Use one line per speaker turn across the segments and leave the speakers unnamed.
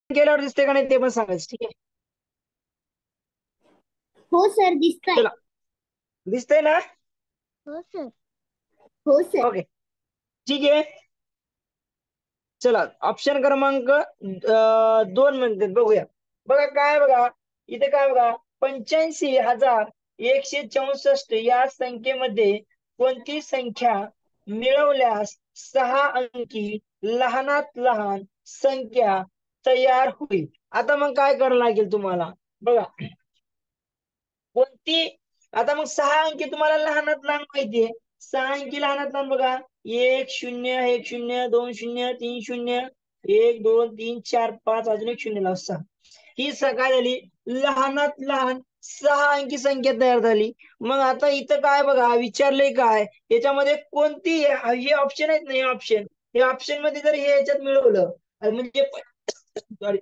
केल्यावर दिसते का नाही ते पण सांगायचं. ठीक आहे.
हो सर दिसतंय.
चला, दिसतंय ना?
हो सर. हो सर.
ओके, ठीक आहे. चला, ऑप्शन क्रमांक 2 म्हणतात, बघूया. बघा काय, बघा इथे काय, बघा 85,164 या संख्येमध्ये कोणती संख्या मिळवल्यास 6 अंकी लहानात लहान संख्या तयार होईल. आता मग काय करावं लागेल तुम्हाला, बघा कोणती. आता मग 6 अंकी तुम्हाला लहानात लहान माहितीये. 6 अंकी लहानात लहान बघा, 1 0 1 0 2 0 3 0 1 2 3 4 5 अजून 1 0 लावा 6. ही काय झाली, लहानात लहान 6 अंकी संख्या तयार झाली. मग आता इथं काय बघा विचारलंय, काय याच्यामध्ये कोणती हे ऑप्शन आहेत ना, हे ऑप्शन, हे ऑप्शन मध्ये जर हे याच्यात मिळवलं म्हणजे सॉरी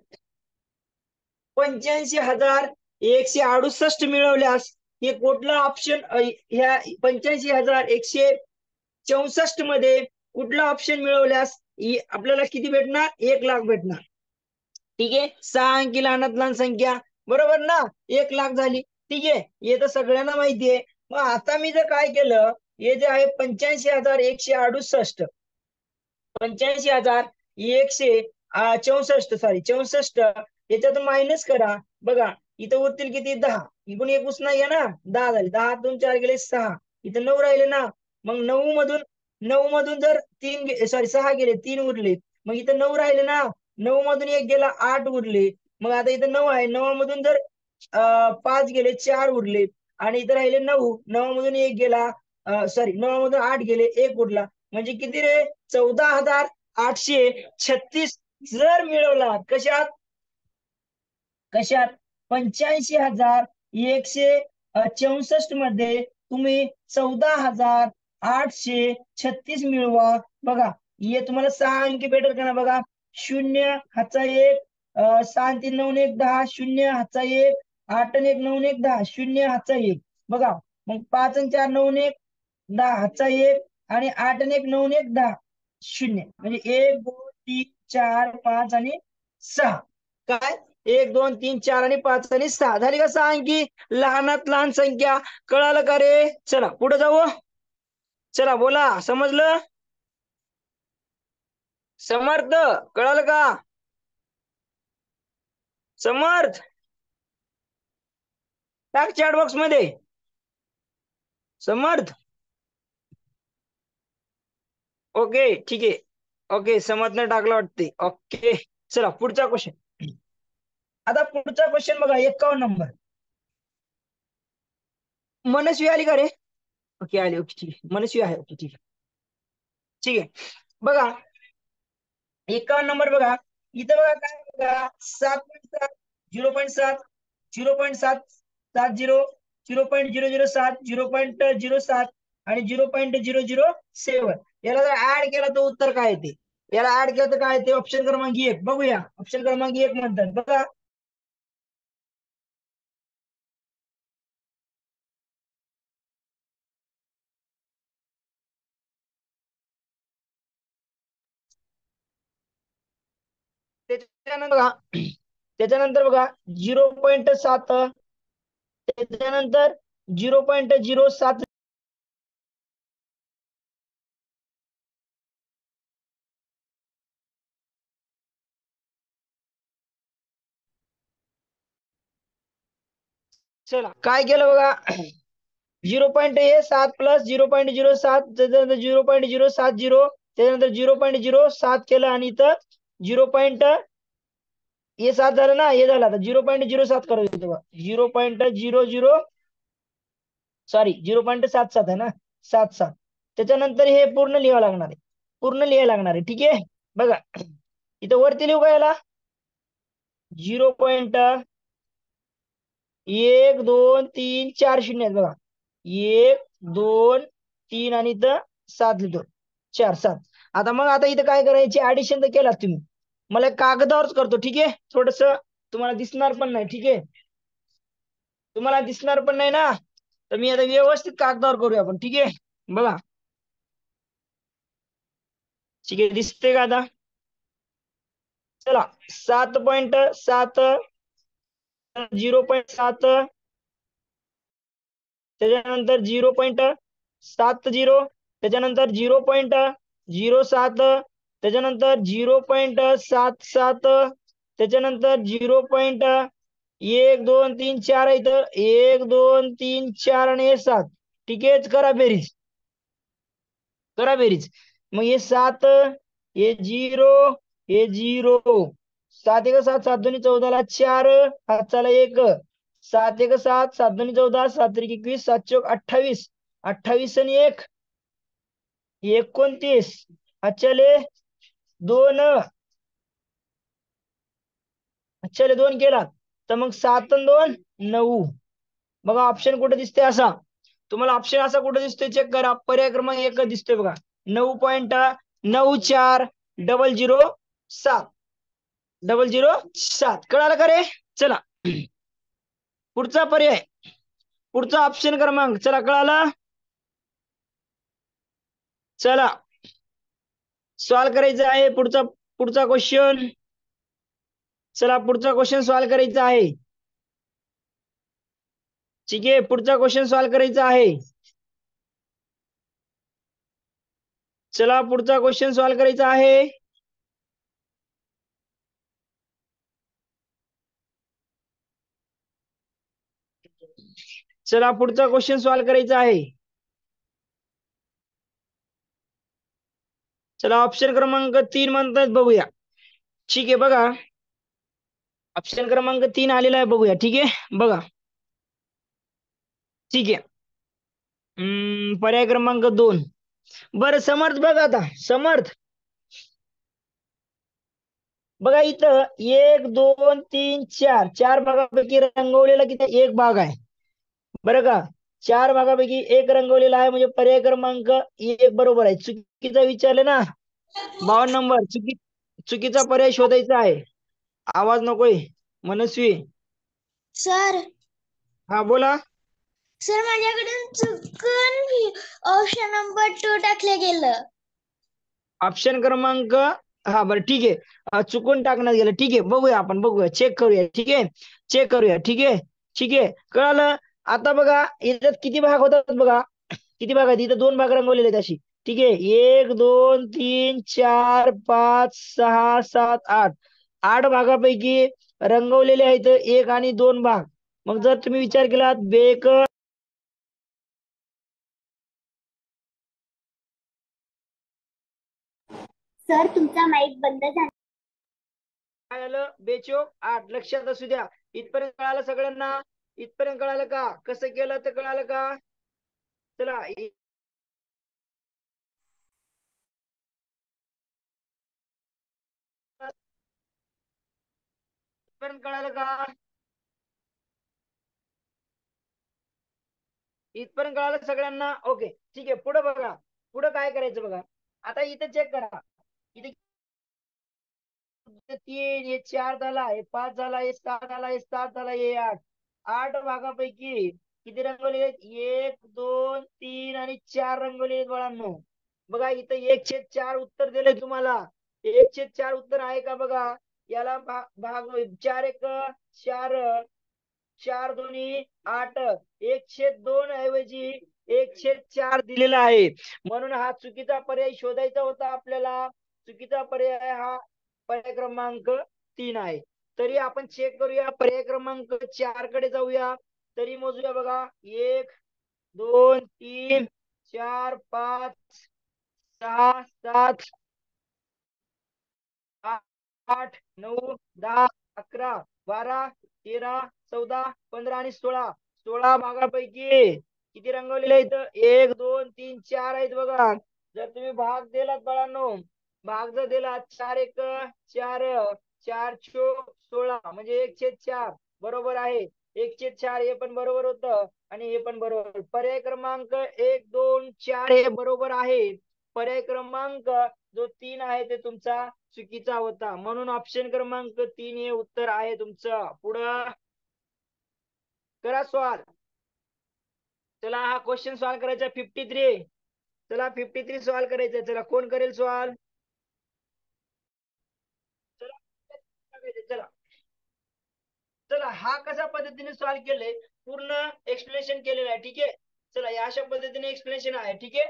85,168 मिळवल्यास हे कुठलं ऑप्शन, ह्या 85,164 मध्ये कुठला ऑप्शन मिळवल्यास आपल्याला किती भेटणार, 1,00,000 भेटणार. ठीक आहे. 6 अंकी लहानात लहान संख्या, बरोबर ना, 1,00,000 झाली. ठीक आहे, हे तर सगळ्यांना माहिती आहे. मग आता मी जर काय केलं, हे जे आहे 85,168 85,164 सॉरी 64 याच्यातून मायनस करा. बघा इथं उरतील किती, 10. इकडून 1 उसना आहे ना, 10 झाले. 10 2 4 गेले 6, इथं 9 राहिले ना. मग 9 मधून जर 3 सॉरी 6 गेले, 3 उरले. मग इथं 9 राहिले ना, 9 मधून 1 गेला, 8 उरले. मग आता इथं 9 आहे, 9 मधून जर 5 गेले, 4 उरले. आणि इथं राहिले 9, 9 मधून 1 गेला, सॉरी 9 मधून 8 गेले, 1 उरला. म्हणजे किती रे, 14,836 जर मिळवला. कशात, 85,164 मध्ये तुम्ही 14,836 मिळवा. बघा हे तुम्हाला 6 अंकी भेटेल का ना, बघा 0 हाचा 1, 6 3 9 1 10, 0 हाचा 1, 8 1 9 1 10, 0 हाचा 1. बघा मग 5 आणि 4 9 1 10 हाचा 1 आणि 8 आणि 1 9 1 10, 0 म्हणजे 1 2 3 4 5 आणि 6. काय 1 2 3 4 आणि 5 आणि 6 झाली का 6 अंकी लहानात लहान संख्या. कळालं का रे? चला पुढे जाऊ. चला बोला, समजलं? समर्थ कळालं का? समर्थ टाक चॅट बॉक्स मध्ये समर्थ. ओके ठीक आहे. ओके समर्थने टाकलं वाटते. ओके चला पुढचा क्वेश्चन. आता पुढचा क्वेश्चन बघा 51 नंबर. मनस्वी आली का रे? ओके आली. ओके ठीक आहे, मनस्वी आहे. ओके ठीक आहे. ठीक आहे बघा 51 नंबर बघा. इथं बघा काय, बघा 7.7 0.7 0.770 0.007 0.07 आणि 0.007. याला जर ऍड केला तर उत्तर काय येते, याला ऍड केलं तर काय येते, ऑप्शन क्रमांक 1 बघूया. ऑप्शन क्रमांक 1 म्हणतात बघा, त्याच्यानंतर बघा त्याच्यानंतर बघा 0.7, त्याच्यानंतर 0.07. चला काय केलं बघा 0.7 प्लस 0.07 त्याच्यानंतर 0.070 त्याच्यानंतर 0.07 केलं आणि इथं 0.7 झालं ना, हे झालं. आता 0.07 करायचं तेव्हा 0.00 सॉरी 0.77 आहे ना, 77. त्याच्यानंतर हे पूर्ण लिहावं लागणार आहे, पूर्ण लिहायला लागणार आहे. ठीक आहे बघा इथं वरती लिहू का, याला 0.1 2 3 4 0 आहेत बघा, 1 2 3 आणि इथं 7 लिहितो, 4 7. आता मग आता इथं काय करायचे, ऍडिशन तर केलात तुम्ही, मला कागदावरच करतो. ठीक आहे, थोडस तुम्हाला दिसणार पण नाही. ठीक आहे, तुम्हाला दिसणार पण नाही ना, तर मी आता व्यवस्थित कागदावर करूया आपण. ठीक आहे बघा, ठीक आहे दिसते का आता? चला 7.7, 0.7, त्याच्यानंतर 0.70, त्याच्यानंतर 0.07, त्याच्यानंतर 0.77, त्याच्यानंतर 0.1234 इथं 1 2 3 4 आणि हे 7. ठीक आहे, करा बेरीज, करा बेरीज. मग हे 7, हे 0, हे 0, 7 1 7, 7 2 14ला 4, हातचाला 1, 7 1 7, 7 2 14, 7 3 21, 7 4 28, 28 आणि 1 29, हातचाले 2, हातचाले 2 केला तर मग 7 आणि 2 9. बघा ऑप्शन कुठे दिसते असा, तुम्हाला ऑप्शन असा कुठे दिसतोय चेक करा. पर्याय क्रमांक 1 दिसतोय बघा, 9.9407, 007. कळालं का रे? चला पुढचा पर्याय, पुढचा ऑप्शन क्रमांक, चला कळालं. चला सॉल्व करायचं आहे पुढचा, पुढचा क्वेश्चन. चला पुढचा क्वेश्चन सॉल्व करायचा आहे. ठीक आहे, पुढचा क्वेश्चन सॉल्व करायचा आहे. चला पुढचा क्वेश्चन सॉल्व करायचा आहे. चला पुढचा क्वेश्चन सॉल्व करायचा आहे. चला ऑप्शन क्रमांक 3 म्हणतात, बघूया. ठीक आहे, बघा ऑप्शन क्रमांक 3 आलेला आहे, बघूया. ठीक आहे, बघा. ठीक आहे, पर्याय क्रमांक 2. बरं समर्थ, बघा आता समर्थ, बघा इथं 1 2 3 4, 4 भागापैकी रंगवलेला किती, एक भाग आहे बरं का. 4 भागापैकी एक रंगवलेला आहे, म्हणजे पर्याय क्रमांक 1 बरोबर आहे. चुकीचा विचारलं ना, 52 नंबर, चुकीचा पर्याय शोधायचा आहे. आवाज नकोय मनस्वी.
सर,
हा बोला.
सर माझ्याकडून चुकून ऑप्शन नंबर 2 टाकलं गेलं.
ऑप्शन क्रमांक, हा बरं ठीक आहे, चुकून टाकण्यात गेलं. ठीक आहे, बघूया आपण, बघूया, चेक करूया. ठीक आहे, चेक करूया. ठीक आहे, ठीक आहे, कळालं. आता बघा याच्यात किती भाग होतात, बघा किती भाग आहेत. इथं 2 भाग रंगवलेले आहेत अशी. ठीक आहे, 1 2 3 4 5 6 7 8, 8 भागापैकी रंगवलेले आहेत 1 आणि 2 भाग. मग जर तुम्ही विचार केला बेक,
सर तुमचा माईक बंद झाला.
काय झालं, बेचोक 8. लक्षात असू द्या. इथपर्यंत कळालं सगळ्यांना? इथपर्यंत कळालं का, कसं केलं तर कळालं का? चला इथपर्यंत कळालं का? इथपर्यंत कळालं सगळ्यांना? ओके, ठीक आहे. पुढे बघा, पुढे काय करायचं बघा. आता इथे चेक करा, इथे 3, हे 4 झाला, हे 5 झाला, हे 6 झाला, हे 7 झाला, हे 8. 8 भागापैकी किती रंगवले आहेत? 1 2 3 आणि 4 रंगवले आहेत बाळांनो. बघा इथं 1/4 उत्तर दिले तुम्हाला. 1/4 उत्तर आहे का बघा. याला भाग 4 1 4, 4 2 8, 1/2 ऐवजी 1/4 दिलेला आहे. म्हणून हा चुकीचा पर्याय शोधायचा होता आपल्याला. चुकीचा पर्याय हा पर्याय क्रमांक 3 आहे. तरी आपण चेक करूया, पर्याय क्रमांक 4 कडे जाऊया. तरी मोजूया बघा, 1 2 3 4 5 6 7 8 9 10 11 12 13 14 15 आणि 16. 16 भागापैकी किती रंगवलेले आहेत? 1 2 3 4 आहेत बघा. जर तुम्ही भाग दिलात बाळांनो, भाग जर दिला 4 1 4, 4 चोक 16, म्हणजे 1/4 बरोबर आहे. 1/4 हे पण बरोबर होतं आणि हे पण बरोबर. पर्याय क्रमांक 1 2 4 हे बरोबर आहे. पर्याय क्रमांक जो 3 आहे ते तुमचा चुकीचा होता. म्हणून ऑप्शन क्रमांक 3 हे उत्तर आहे तुमचं. पुढं करा सॉल्व. चला हा क्वेश्चन सॉल्व करायचा 53. चला 53 सॉल्व करायचं. चला कोण करेल सॉल्व? हा कशा पद्धतीने सॉल्व्ह केलंय पूर्ण एक्सप्लेनेशन केलेलं आहे. ठीक आहे, चला या अशा पद्धतीने एक्सप्लेनेशन आहे. ठीक आहे,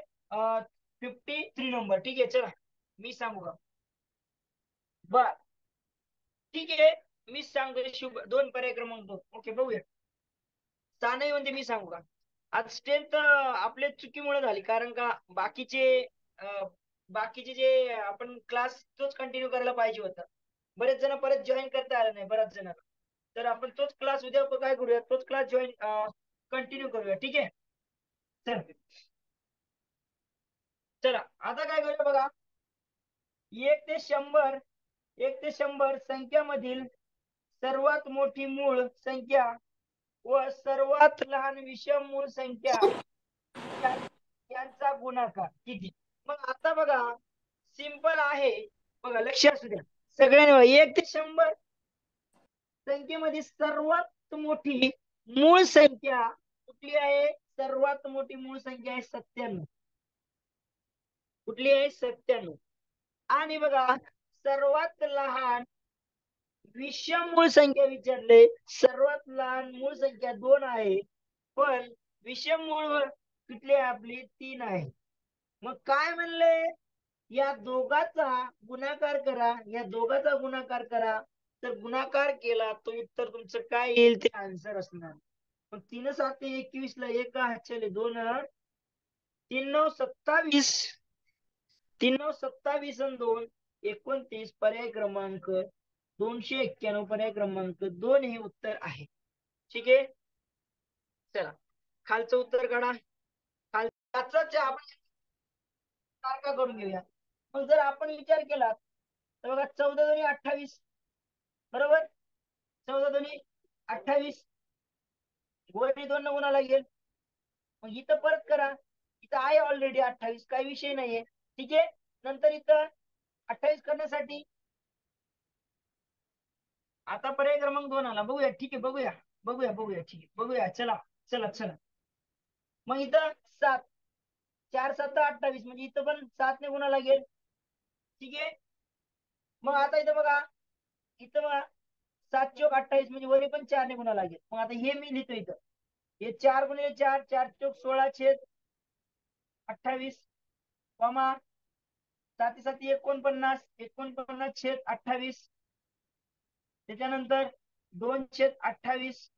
53 नंबर. ठीक आहे, चला मी सांगू का? बर ठीक आहे, मी सांगतो. शुभ 2 पर्याय क्रमांक 2. ओके, बघूया. नाही म्हणजे मी सांगू का? आज स्ट्रेंथ आपल्या चुकीमुळे झाली, कारण का बाकीचे जे आपण क्लास तोच कंटिन्यू करायला पाहिजे होता. बरेच जण परत जॉईन करता आलं नाही बऱ्याच जणांना. तर आपण तोच क्लास उद्या काय करूया, तोच क्लास जॉईन कंटिन्यू करूया. ठीक आहे, चल चला आता काय करूया बघा. 1 ते 100 संख्यामधील सर्वात मोठी मूळ संख्या व सर्वात लहान विषम मूळ संख्या यांचा गुणाकार किती? मग आता बघा, सिंपल आहे बघा, लक्ष असू द्या सगळ्यांनी. 1 ते 100 संख्येमध्ये सर्वात मोठी मूळ संख्या कुठली आहे? सर्वात मोठी मूळ संख्या आहे 97. कुठली आहे? 97. आणि बघा, सर्वात लहान विषम मूळ संख्या विचारले. सर्वात लहान मूळ संख्या 2 आहे, पण विषम मूळ कुठली आहे आपली? 3 आहे. मग काय म्हणले? या दोघाचा गुणाकार करा, या दोघाचा गुणाकार करा. तर गुणाकार केला तर उत्तर तुमचं काय येईल ते आन्सर असणार. मग 3 7 21 ला 1 हातचे 2 3 9 27 3 9 27 आणि 2 29. पर्याय क्रमांक 291. पर्याय क्रमांक 2 हे उत्तर आहे. ठीक आहे, चला खालचं उत्तर काढा. खालचं आपण सारखा करून घेऊया. मग जर आपण विचार केला तर बघा, 14 दोन्ही 28, बरोबर? 14 दोन्ही 28, वरती 2 गुणाला लागेल. मग इथं परत करा, इथं आहे ऑलरेडी 28, काही विषय नाहीये. ठीक आहे, नंतर इथं 28 करण्यासाठी आता पर्याय क्रमांक 2 आला. बघूया. ठीक आहे, बघूया बघूया बघूया ठीक आहे, बघूया. चला चला चला. मग इथं 7, 4 7 28, म्हणजे इथं पण 7 ने गुणाला लागेल. ठीक आहे, मग आता इथं बघा, इथं बघा 7 चौक 28, म्हणजे वरी पण 4 ने गुणाला लागेल. मग आता हे मी लिहितो इथं, हे 4 गुणिले 4, 4 चौक 16 छेद 28, कॉमा 7 7 49, 49 छेद 28, त्याच्यानंतर 2 छेद 28,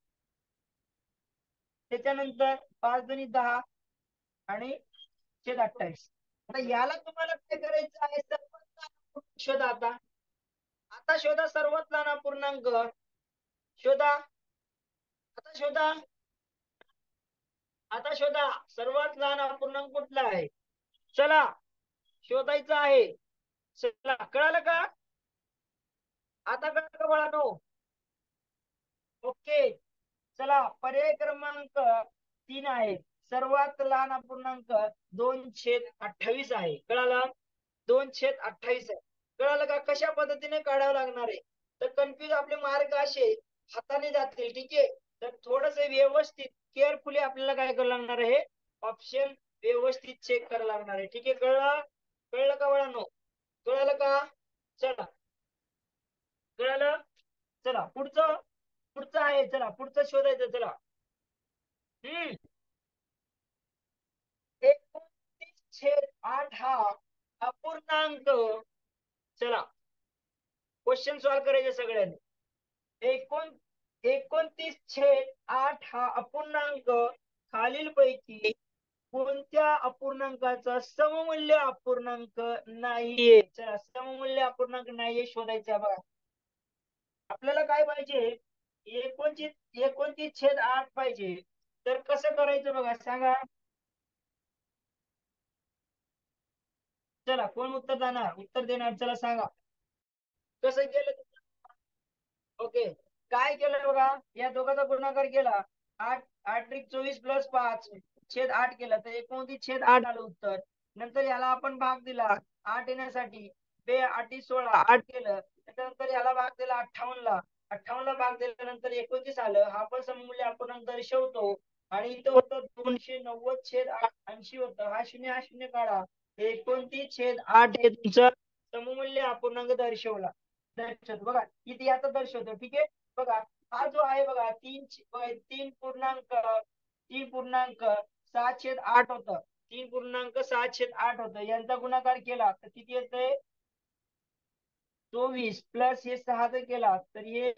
त्याच्यानंतर 5 दोन्ही 10 आणि छेद 28. आता याला तुम्हाला काय करायचं आहे? शोधा. आता शोधा सर्वात लहान अपूर्णांक. शोधा, आता शोधा सर्वात लहान अपूर्णांक कुठला आहे. चला शोधायचं आहे. चला, कळालं का? आता कळालं का बाळांनो? ओके, चला पर्याय क्रमांक 3 आहे. सर्वात लहान अपूर्णांक 2/28 आहे. कळालं? 2/28 आहे. कळालं का? कशा पद्धतीने काढावं लागणार आहे? तर कन्फ्युज आपले मार्क असे हाताने जातील. ठीक आहे, तर थोडस व्यवस्थित केअरफुली आपल्याला काय करावं लागणार आहे? ऑप्शन व्यवस्थित चेक करावं लागणार आहे. ठीक आहे, कळलं? कळलं का बाळांनो? कळालं का? चला, कळालं? चला पुढचं आहे. चला पुढचं शोधायचं. चला 29/8 हा अपूर्णांक. चला क्वेश्चन सॉल्व्ह करायचे सगळ्यांनी. 29/8 हा अपूर्णांक खालीलपैकी कोणत्या अपूर्णांकाचा सममूल्य अपूर्णांक नाहीये? चला, सममूल्य अपूर्णांक नाहीये शोधायचा. बघा, आपल्याला काय पाहिजे? 29/8 पाहिजे. तर कसं करायचं बघा, सांगा. चला, कोण उत्तर देणार? चला सांगा, कसं केलं? ओके, काय केलं बघा, या दोघांचा गुणाकार केला. 8 8 त्रिक 24 प्लस 5 छेद 8 केलं तर 29/8 आलं उत्तर. नंतर याला आपण भाग दिला 8 येण्यासाठी. 2 8 16 8 केलं, त्याच्यानंतर याला भाग दिला 58 ला. 58 ला भाग दिल्यानंतर 29 आलं. हा पण सममूल्य अपूर्णांक दर्शवतो. आणि इथं होतं 290/8 80 होतं. हा शून्य काढा. 29/8 हे तुमचं सममूल्य अपूर्णांक दर्शवला. बघा, इथे याचा दर्शवतो. ठीक आहे, बघा हा जो आहे बघा 3.6/8 होतं. 3.6/8 होतं. यांचा गुणाकार केला तर किती येतंय? 24 प्लस हे 6 जर केला तर हे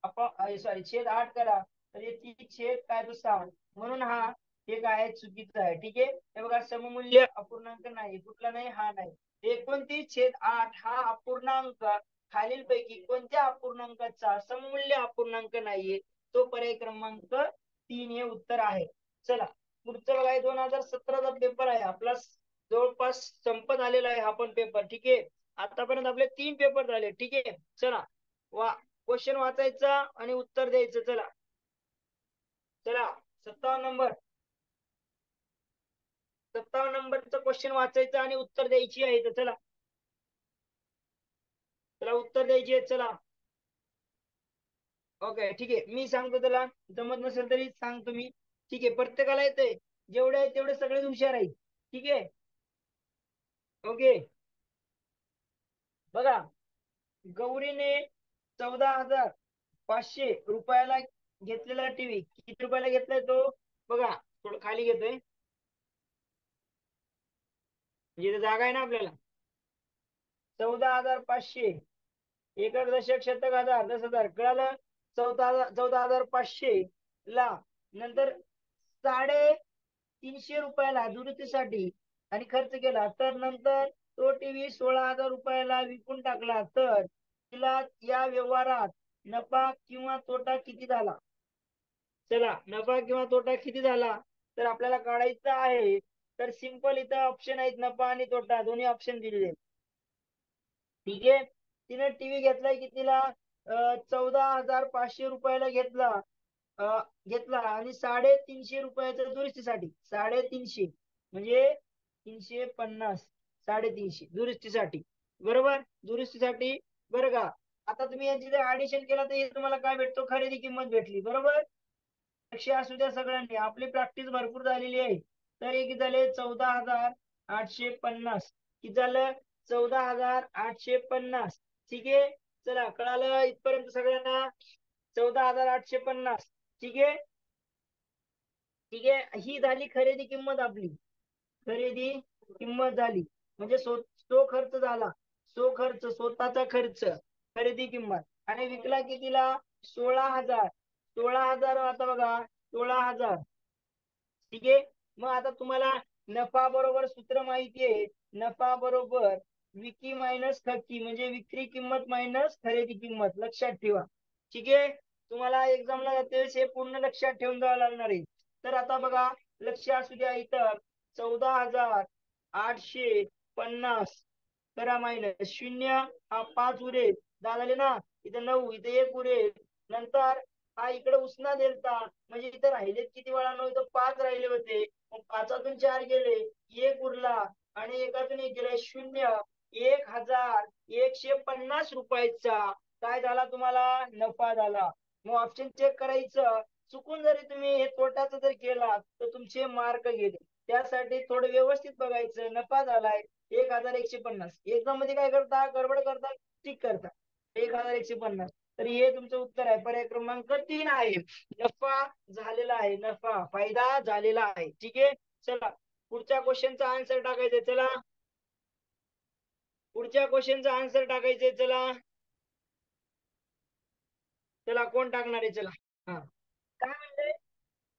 आपण सॉरी छेद 8 करा तर हे 3 छेद काय तो 6. म्हणून हा हे काय आहे चुकीचं आहे. ठीक आहे. हे बघा सममूल्य अपूर्णांक नाही. कुठला नाही? हा नाही. 29/8 हा अपूर्णांक खालीलपैकी कोणत्या अपूर्णांकाचा सममूल्य अपूर्णांक नाहीये? तो पर्याय क्रमांक 3 हे उत्तर आहे. चला पुढचं बघा 2017चा पेपर आहे आपला जवळपास संपत आलेला आहे हा पण पेपर. ठीक आहे. आतापर्यंत आपले 3 पेपर झाले. ठीक आहे. चला क्वेश्चन वाचायचा आणि उत्तर द्यायचं. चला चला 57 नंबरचं क्वेश्चन वाचायचं आणि उत्तर द्यायची आहे. तर चला चला उत्तर द्यायची आहे. चला ओके ठीक आहे. मी सांगतो त्याला जमत नसेल तरी सांगतो मी. ठीक आहे. प्रत्येकाला येतंय. जेवढे आहे तेवढे सगळे हुशार आहेत. ठीक आहे. ओके बघा गौरीने 14,500 रुपयाला घेतलेला टीव्ही किती रुपयाला घेतलाय तो? बघा थोडं खाली घेतोय म्हणजे जागा आहे ना आपल्याला. 14,500 एकक दशक शतक हजार 10,000 कळालं. 14,500 ला नंतर 350 रुपयाला दुरुस्तीसाठी आणि खर्च केला तर नंतर तो टीव्ही 16,000 रुपयाला विकून टाकला तर तिला या व्यवहारात नफा किंवा तोटा किती झाला? चला नफा किंवा तोटा किती झाला तर आपल्याला काढायचं आहे. तर सिंपल इथं ऑप्शन आहेत नफा आणि तोटा दोन्ही ऑप्शन दिलेले. ठीक आहे. तिने टीव्ही घेतलाय कितीला? 14,500 रुपयाला घेतला. घेतला आणि 350 रुपयाच्या दुरुस्तीसाठी 350 म्हणजे 350 350 दुरुस्तीसाठी. बरोबर दुरुस्तीसाठी. बरं का आता तुम्ही याची जर ऍडिशन केला तर हे तुम्हाला काय भेटतो? खरेदी किंमत भेटली. बरोबर लक्ष असू द्या सगळ्यांनी. आपली प्रॅक्टिस भरपूर झालेली आहे. तर हे किती झाले? 14,850. किती झालं? 14,850. ठीक आहे. चला कळालं इथपर्यंत सगळ्यांना? 14,850. ठीक आहे. ठीक आहे. ही झाली खरेदी किंमत आपली. खरेदी किंमत झाली म्हणजे तो खर्च झाला. स्वतःचा खर्च खरेदी किंमत आणि विकला कितीला? 16,000. 16,000 आता बघा 16,000. ठीक आहे. मग आता तुम्हाला नफा बरोबर सूत्र माहिती आहे. नफा बरोबर विक्री मायनस खर्ची म्हणजे विक्री किंमत मायनस खरेदी किंमत. लक्षात ठेवा. ठीक आहे. तुम्हाला एक्झामला जातेवेळेस हे पूर्ण लक्षात ठेवून जावं लागणार आहे. तर आता बघा लक्ष असू द्या इथं 14,850 करा मायनस 0 हा 5 उरेल 10 झाले ना. इथं 9 इथे 1 उरेल. नंतर हा इकडे उसना देलता म्हणजे इथे राहिले किती वेळा? इथं 5 राहिले होते. मग 5तून 4 गेले 1 उरला आणि 1तून 1 गेले 0. 1,150 रुपयाचा काय झाला? तुम्हाला नफा झाला. मग ऑप्शन चेक करायचं. चुकून जरी तुम्ही हे तोट्याचं जर केला तर तुमचे मार्क गेले. त्यासाठी थोडं व्यवस्थित बघायचं. नफा झालाय 1,150. एक्झाम मध्ये काय करता? गडबड करता टिक करता 1,150. तर हे तुमचं उत्तर आहे. पर्याय क्रमांक 3 आहे. नफा झालेला आहे. नफा फायदा झालेला आहे. ठीक आहे. चला पुढच्या क्वेश्चनचा आन्सर टाकायचंय. चला पुढच्या क्वेश्चनचा आन्सर टाकायचंय. चला चला कोण टाकणार आहे? चला हा काय म्हणते?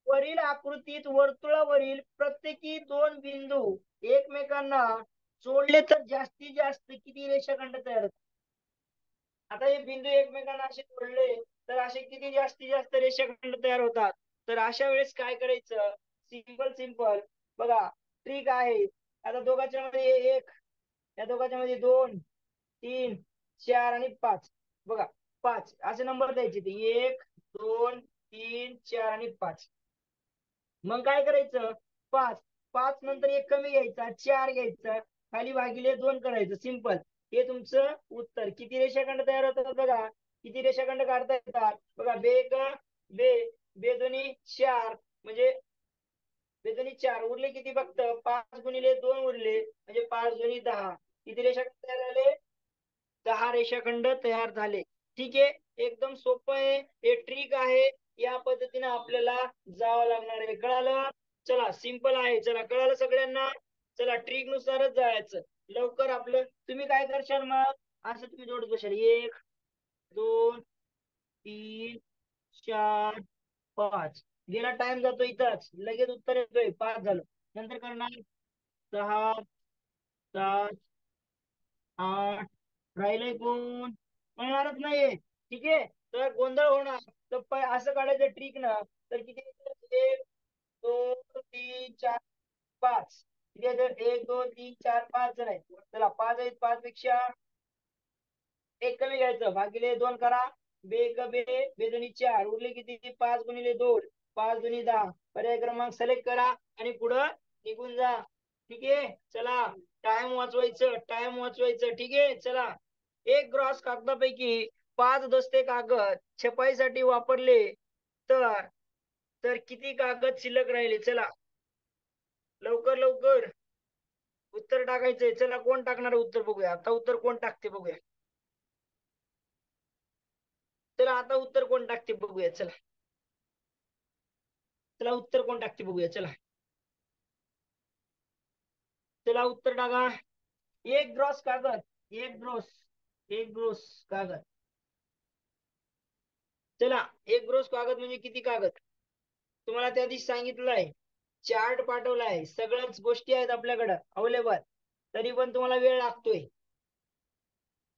वरील आकृतीत वर्तुळावरील प्रत्येकी 2 बिंदू एकमेकांना जोडले तर जास्तीत जास्त किती रेषाखंड तयार होतात? आता हे बिंदू एकमेकांना असे जोडले तर असे किती जास्तीत जास्त रेषाखंड तयार होतात? तर अशा वेळेस काय करायचं? सिंपल बघा ट्रिक आहे. आता दोघांच्या मध्ये 1 या दोघांच्या मध्ये 2 3 4 आणि 5. बघा 5 असे नंबर द्यायचे. 1 2 3 4 आणि 5. मग काय करायचं? 5 नंतर 1 कमी घ्यायचा 4 घ्यायचा खाली भागिले 2 करायचं. सिंपल. हे तुमचं उत्तर. किती रेषाखंड तयार होतात बघा? किती रेषाखंड काढता येतात बघा? बे दोन्ही 4 म्हणजे बेदोनी 4 उरले किती? फक्त 5 गुणिले 2 उरले म्हणजे 5 दोन्ही 10. किती रेषाखंड तयार झाले? 10 रेषाखंड तयार झाले. ठीक आहे, एकदम सोपं आहे, हे ट्रिक आहे, या पद्धतीने आपल्याला जावं लागणार आहे. कळालं? चला, सिंपल आहे. चला, कळालं सगळ्यांना? चला, ट्रिक नुसारच जायचं. लवकर आपलं तुम्ही काय करशाल मग? असं तुम्ही जोडत बसाल. 1 2 3 4 5. गेला टाइम जातो इथंच, लगेच उत्तर येतोय. 5 झालं. नंतर करणार 6 7 8. राहिलंय कोण? कळणारच नाहीये. ठीक आहे, तर गोंधळ होणार. तर असं काढायचं ट्रिक ना. तर किती? 1 2 3 4 5. किती आहे? 1 2 3 4 5 जण आहेत. चला, 5 आहेत. 5 पेक्षा एक कमी घ्यायचं, भागिले 2 करा. बे बेदोनी 4. उरले किती? 5 गुणिले 2. 5 दुनी 10. पर्याय क्रमांक सिलेक्ट करा आणि पुढं निघून जा. ठीक आहे, चला, टाइम वाचवायचं, टाइम वाचवायचं. ठीक आहे, चला. एक ग्रॉस कागदापैकी 5 दस्ते कागद छपाईसाठी वापरले तर तर किती कागद शिल्लक राहिले? चला, लवकर लवकर उत्तर टाकायचंय. चला, कोण टाकणार उत्तर बघूया. आता उत्तर कोण टाकते बघूया. चला, आता उत्तर कोण टाकते बघूया. चला, चला, उत्तर कोण टाकते बघूया. चला, चला, उत्तर टाका. एक ग्रॉस कागद, एक ग्रोस कागद. चला, एक ग्रोस कागद म्हणजे किती कागद? तुम्हाला त्या दिवशी सांगितलंय, चार्ट पाठवलाय, सगळ्याच गोष्टी आहेत आपल्याकडे अवेलेबल. तरी पण तुम्हाला वेळ लागतोय.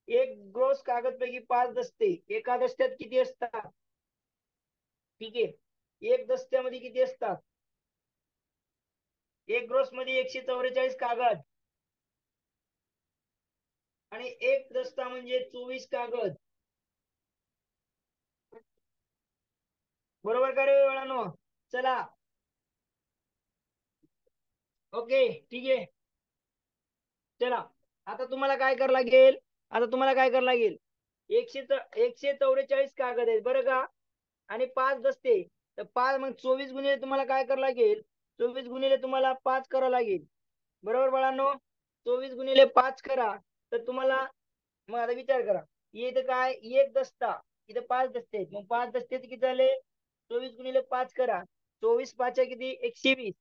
एक ग्रोस कागद पैकी 5 दस्ते. एका दस्त्यात किती असतात? ठीक आहे, एक दस्त्यामध्ये किती असतात? एक ग्रोस मध्ये 144 कागद आणि एक दस्ता म्हणजे 24 कागद. बरोबर का रे वेळानो? चला, ओके, ठीक आहे. चला, आता तुम्हाला काय करावं लागेल? आता तुम्हाला काय करावं लागेल? 144 कागद आहेत बरं का, आणि 5 दस्ते. तर 5 मग 24 गुणिले तुम्हाला काय करावं लागेल? 24 गुणिले तुम्हाला 5 करावं लागेल. बरोबर बाळांनो? 24 गुणिले 5 करा. तर तुम्हाला मग आता विचार करा, इथं काय एक दस्ता, इथं 5 दस्ते आहेत. मग 5 दस्ते किती झाले? 24 गुणिले 5 करा. 24 5 किती? 120.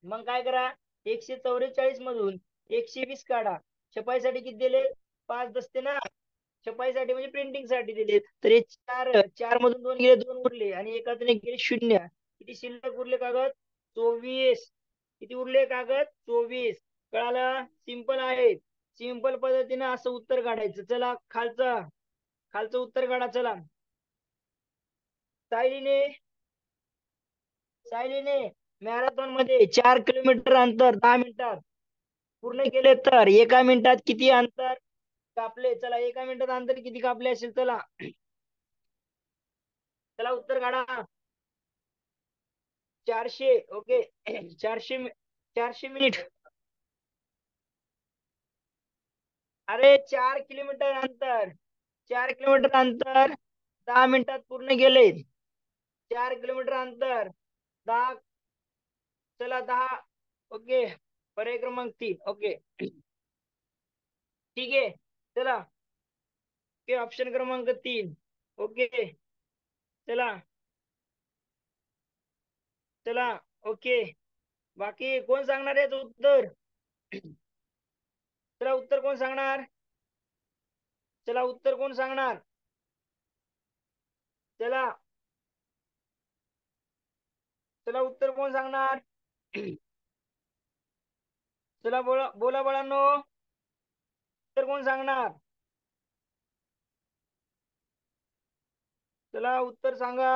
मग काय करा? 144 मधून 120 काढा. छपाईसाठी किती दिले? 5 दस्ते ना. छपाईसाठी म्हणजे प्रिंटिंग साठी दिले. तर हे 4 मधून 2 गेले, 2 उरले आणि एकातून एक गेले 0. किती शिल्लक उरले कागद? 24. किती उरले कागद? 24. कळालं? सिंपल आहे. सिंपल पद्धतीने असं उत्तर काढायचं. चला, खालचं खालचं उत्तर काढा. चला, सायलीने सायलीने मॅरेथॉन मध्ये 4 किलोमीटर अंतर 10 मिनिटात पूर्ण केले तर एका मिनिटात किती अंतर कापले? चला, एका मिनिटात अंतर किती कापले असेल? चला, चला, उत्तर काढा. 400. ओके. 400 मिनिट. अरे, 4 किलोमीटर अंतर, 4 किलोमीटर अंतर 10 मिनिटात पूर्ण केले. 4 किलोमीटर अंतर 10. चला, 10. ओके, पर्याय क्रमांक 3. ओके, ठीक आहे. चला, ओके, ऑप्शन क्रमांक 3. ओके, चला, चला, ओके. बाकी कोण सांगणार आहे उत्तर? चला, उत्तर कोण सांगणार? चला, उत्तर कोण सांगणार? चला, चला, उत्तर कोण सांगणार? चला, बोला बोला बाळांनो, उत्तर कोण सांगणार? चला, उत्तर सांगा.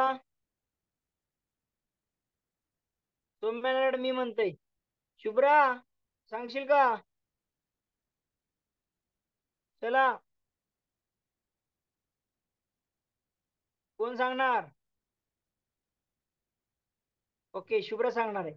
सौम्या मी म्हणते. शुभ्रा, सांगशील का? चला, कोण सांगणार? ओके, शुभ्रा सांगणार आहे.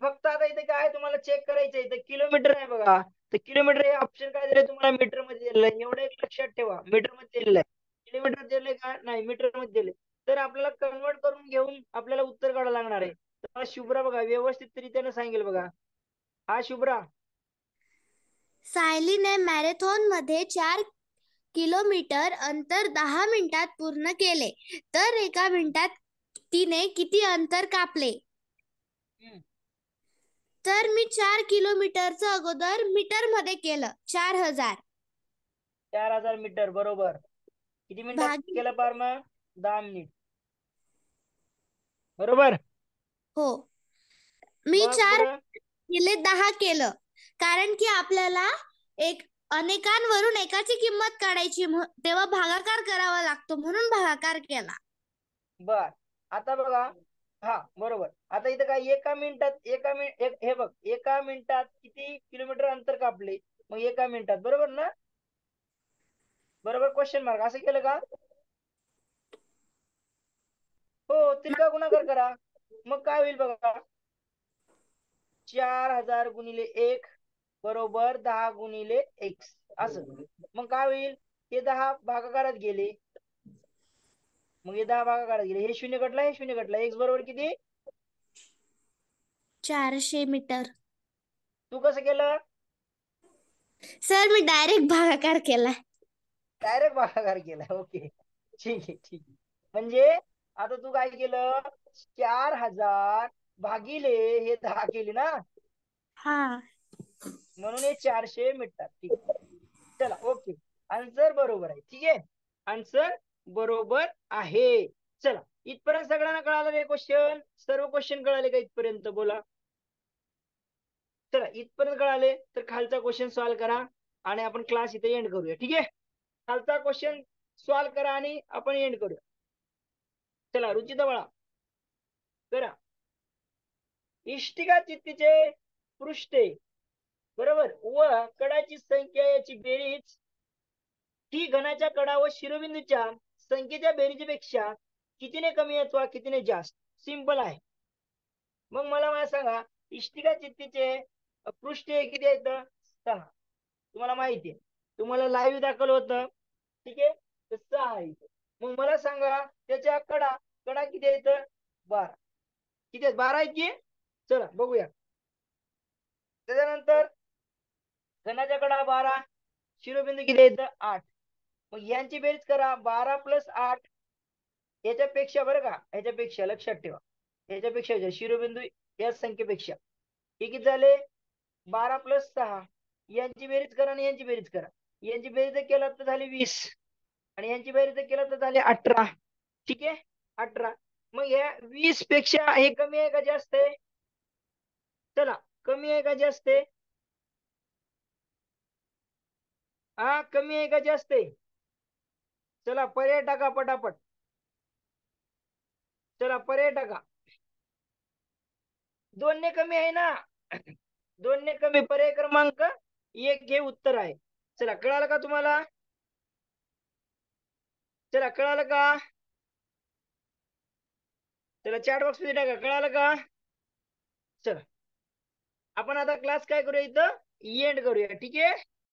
फक्त आता इथे काय तुम्हाला चेक करायचं इथे किलोमीटर आहे बघा. तर किलोमीटर हे ऑप्शन काय दिले तुम्हाला? मीटर मध्ये दिलेलं आहे. एवढं एक लक्षात ठेवा, मीटर मध्ये दिलेलं आहे. किलोमीटर दिले का? नाही, मीटर मध्ये दिले. तर आपल्याला कन्वर्ट करून घेऊन आपल्याला उत्तर काढावं लागणार आहे. तर शुभ्रा बघा, व्यवस्थित रित्याने सांगेल बघा. हा, शुभ्रा.
सायलीने मॅरेथॉन मध्ये 4 किलोमीटर अंतर 10 मिनिटात पूर्ण केले तर एका मिनिटात तिने किती अंतर कापले? तर मी 4 किलोमीटरचं अगोदर मीटर मध्ये केलं 4000
4000 मीटर बरोबर. किती मिनिटात
भागी
केलं पार मग? 10 मिनिट बरोबर.
हो. मी
मग
4
पुढं
केले 10 केलं कारण की आपल्याला एक अनेकांवरून एकाची किंमत काढायची तेव्हा भागाकार करावा लागतो म्हणून भागाकार केला.
बर. आता बघा, हा बरोबर. आता इथं काय एका मिनिटात हे बघ, एका मिनिटात किती किलोमीटर अंतर कापले? मग एका मिनिटात बरोबर ना? बरोबर क्वेश्चन मार्क असं केलं का? हो, तिरका गुणाकार करा. मग काय होईल बघा, 4000 गुणिले 1 बरोबर 10 गुणिले x असं. मग काय होईल, हे 10 भागाकारात गेले. मग हे 10 भागाकारात गेले, हे शून्य कटला, हे शून्य कटला. x बरोबर किती?
400 मीटर.
तू कसं केलं?
सर मी डायरेक्ट भागाकार केला.
डायरेक्ट भागाकार केला. ओके, ठीक आहे ठीक आहे. म्हणजे आता तू काय केलं, 4000 भागिले हे 10 केले ना,
हा.
म्हणून हे 400 मिळतात. ठीक आहे, चला ओके. आन्सर बरोबर आहे. ठीक आहे, आन्सर बरोबर आहे. चला, इथपर्यंत सगळ्यांना कळालं का क्वेश्चन? सर्व क्वेश्चन कळाले का इथपर्यंत? बोला. चला, इथपर्यंत कळाले तर खालचा क्वेश्चन सॉल्व्ह करा आणि आपण क्लास इथे एंड करूया. ठीक आहे, खालचा क्वेश्चन सॉल्व्ह करा आणि आपण एंड करूया. चला, रुचिता बाळा करा. इष्टिका चित्तीचे पृष्ठे बरोबर व कडाची संख्या याची बेरीज ही घनाच्या कडा व शिरोबिंदूच्या संख्येच्या बेरीजपेक्षा कितीने कमी अथवा कितीने जास्त? सिंपल आहे. मग मला सांगा, इष्टिका चित्तीचे पृष्ठे किती आहेत? 6. तुम्हाला माहिती आहे, तुम्हाला लाईव्ह दाखवलं होतं. ठीक आहे, तर 6 आहे. मग मला सांगा, त्याच्या कडा कडा किती आहेत? 12. किती आहेत? 12 आहेत की? चला बघूया. त्याच्यानंतर घनाच्या कडा 12, शिरोबिंदू किती आहेत? 8. मग यांची बेरीज करा, 12 + 8. याच्यापेक्षा बरं का, याच्यापेक्षा लक्षात ठेवा, याच्यापेक्षा शिरोबिंदू या संख्येपेक्षा हे किती झाले? 12 + 6. यांची बेरीज करा आणि यांची बेरीज करा. यांची बेरीज केला तर झाली 20 आणि यांची बेरीज केला तर झाले 18. ठीक आहे, 18. मग या 20 पेक्षा हे कमी आहे का जास्त आहे? चला, कमी आहे का जास्त आहे? हा, कमी आहे का जास्त आहे? चला पर्याय टाका पटापट. चला पर्याय टाका. 2 ने कमी आहे ना? 2 ने कमी. पर्याय क्रमांक 1 हे उत्तर आहे. चला, कळालं का तुम्हाला? चला, कळालं का? चला चॅट बॉक्स मध्ये टाका, कळालं का? चला, आपण आता क्लास काय करूया, इथं एंड करूया. ठीक आहे.